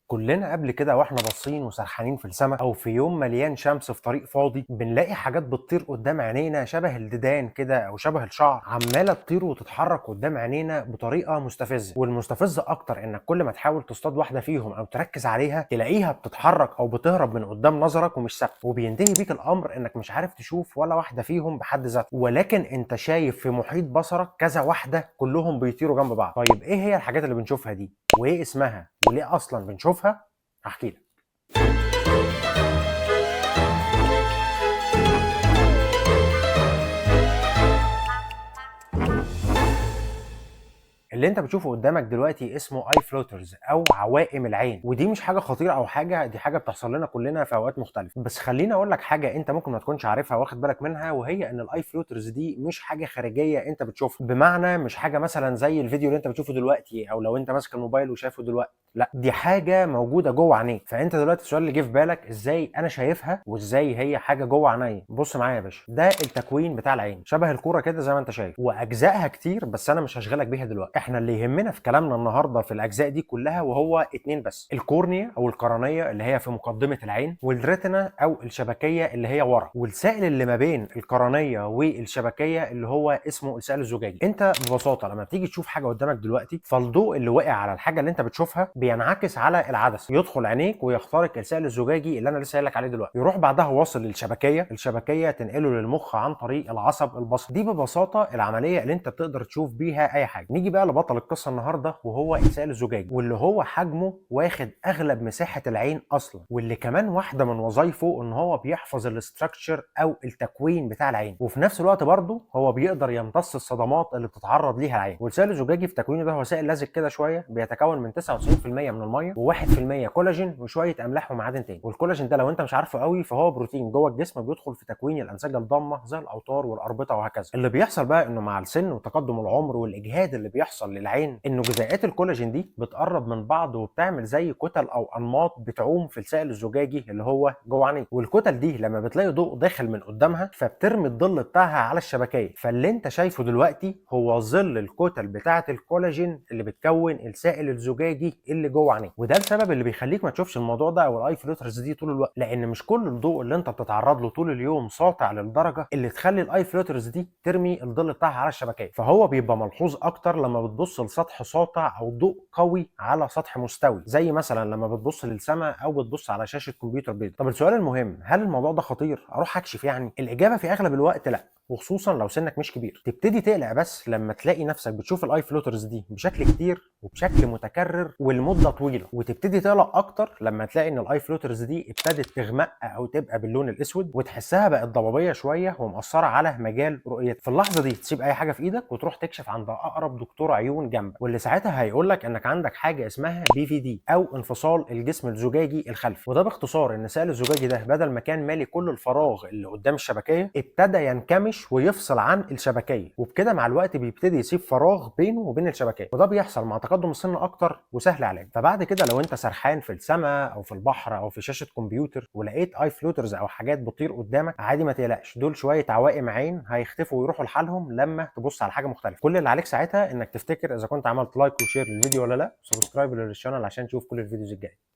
كلنا قبل كده واحنا باصين وسرحانين في السماء او في يوم مليان شمس في طريق فاضي بنلاقي حاجات بتطير قدام عينينا شبه الديدان كده او شبه الشعر عماله تطير وتتحرك قدام عينينا بطريقه مستفزه. والمستفزه اكتر انك كل ما تحاول تصطاد واحده فيهم او تركز عليها تلاقيها بتتحرك او بتهرب من قدام نظرك ومش ثابته، وبينتهي بيك الامر انك مش عارف تشوف ولا واحده فيهم بحد ذاتها، ولكن انت شايف في محيط بصرك كذا واحده كلهم بيطيروا جنب بعض. طيب ايه هي الحاجات اللي بنشوفها دي وايه اسمها وليه اصلا بنشوفها؟ هحكي لك. اللي انت بتشوفه قدامك دلوقتي اسمه اي فلوترز او عوائم العين، ودي مش حاجه خطيره او حاجه، دي حاجه بتحصل لنا كلنا في اوقات مختلفه. بس خليني اقول لك حاجه انت ممكن ما تكونش عارفها واخد بالك منها، وهي ان الاي فلوترز دي مش حاجه خارجيه انت بتشوفها، بمعنى مش حاجه مثلا زي الفيديو اللي انت بتشوفه دلوقتي او لو انت ماسك الموبايل وشايفه دلوقتي، لا دي حاجه موجوده جوه عينيك. فانت دلوقتي السؤال اللي جه في بالك ازاي انا شايفها وازاي هي حاجه جوه عينيا؟ بص معايا يا باشا، ده التكوين بتاع العين شبه الكوره كده زي ما انت شايف، واجزائها كتير بس انا مش هشغلك بيها دلوقتي. احنا اللي يهمنا في كلامنا النهارده في الاجزاء دي كلها وهو اتنين بس: الكورنيا او القرنيه اللي هي في مقدمه العين، والريتنا او الشبكيه اللي هي ورا، والسائل اللي ما بين القرنيه والشبكيه اللي هو اسمه السائل الزجاجي. انت ببساطه لما بتيجي تشوف حاجه قدامك دلوقتي فالضوء اللي واقع على الحاجه اللي انت بتشوفها بينعكس على العدسه، يدخل عينيك ويخترق السائل الزجاجي اللي انا لسه قايل لك عليه دلوقتي، يروح بعدها واصل للشبكيه، الشبكيه تنقله للمخ عن طريق العصب البصري. دي ببساطه العمليه اللي انت بتقدر تشوف بيها اي حاجه. نيجي بقى لبطل القصه النهارده وهو السائل الزجاجي، واللي هو حجمه واخد اغلب مساحه العين اصلا، واللي كمان واحده من وظايفه ان هو بيحفظ الاستراكشر او التكوين بتاع العين، وفي نفس الوقت برضه هو بيقدر يمتص الصدمات اللي بتتعرض ليها العين. والسائل الزجاجي في تكوينه ده هو سائل لزج كده شويه، بيتكون من 99% من الميه و1% كولاجين وشويه املاح ومعادن تاني. والكولاجين ده لو انت مش عارفه قوي فهو بروتين جوه الجسم بيدخل في تكوين الانسجه الضامه زي الاوتار والاربطه وهكذا. اللي بيحصل بقى انه مع السن وتقدم العمر والاجهاد اللي بيحصل للعين انه جزيئات الكولاجين دي بتقرب من بعض وبتعمل زي كتل او انماط بتعوم في السائل الزجاجي اللي هو جوه عينيك. والكتل دي لما بتلاقي ضوء داخل من قدامها فبترمي الظل بتاعها على الشبكيه، فاللي انت شايفه دلوقتي هو ظل الكتل بتاعه الكولاجين اللي بتكون السائل الزجاجي اللي جوه عينيك. وده السبب اللي بيخليك ما تشوفش الموضوع ده او الاي فلوترز دي طول الوقت، لان مش كل الضوء اللي انت بتتعرض له طول اليوم ساطع للدرجه اللي تخلي الاي فلوترز دي ترمي الظل بتاعها على الشبكيه. فهو بيبقى ملحوظ اكتر لما بتبص لسطح ساطع او ضوء قوي على سطح مستوي، زي مثلا لما بتبص للسماء او بتبص على شاشه كمبيوتر بيضاء. طب السؤال المهم، هل الموضوع ده خطير اروح اكشف يعني؟ الاجابه في اغلب الوقت لا، وخصوصا لو سنك مش كبير. تبتدي تقلق بس لما تلاقي نفسك بتشوف الاي فلوترز دي بشكل كتير وبشكل متكرر والمده طويله، وتبتدي تقلق اكتر لما تلاقي ان الاي فلوترز دي ابتدت تغمق او تبقى باللون الاسود وتحسها بقت ضبابيه شويه ومأثره على مجال رؤيتك. في اللحظه دي تسيب اي حاجه في ايدك وتروح تكشف عند اقرب دكتور عيون جنبك، واللي ساعتها هيقول لك انك عندك حاجه اسمها BVD او انفصال الجسم الزجاجي الخلفي. وده باختصار ان السائل الزجاجي ده بدل ما كان مالي كل الفراغ اللي قدام الشبكيه ابتدى ينكمش ويفصل عن الشبكيه، وبكده مع الوقت بيبتدي يسيب فراغ بينه وبين الشبكيه. وده بيحصل مع تقدم السن اكتر وسهل علاجه. فبعد كده لو انت سرحان في السماء او في البحر او في شاشه كمبيوتر ولقيت اي فلوترز او حاجات بتطير قدامك، عادي ما تقلقش، دول شويه عوائم عين هيختفوا ويروحوا لحالهم لما تبص على حاجه مختلفه. كل اللي عليك ساعتها انك تفتكر اذا كنت عملت لايك وشير للفيديو ولا لا، سبسكرايب للشانل عشان تشوف كل الفيديوز الجايه.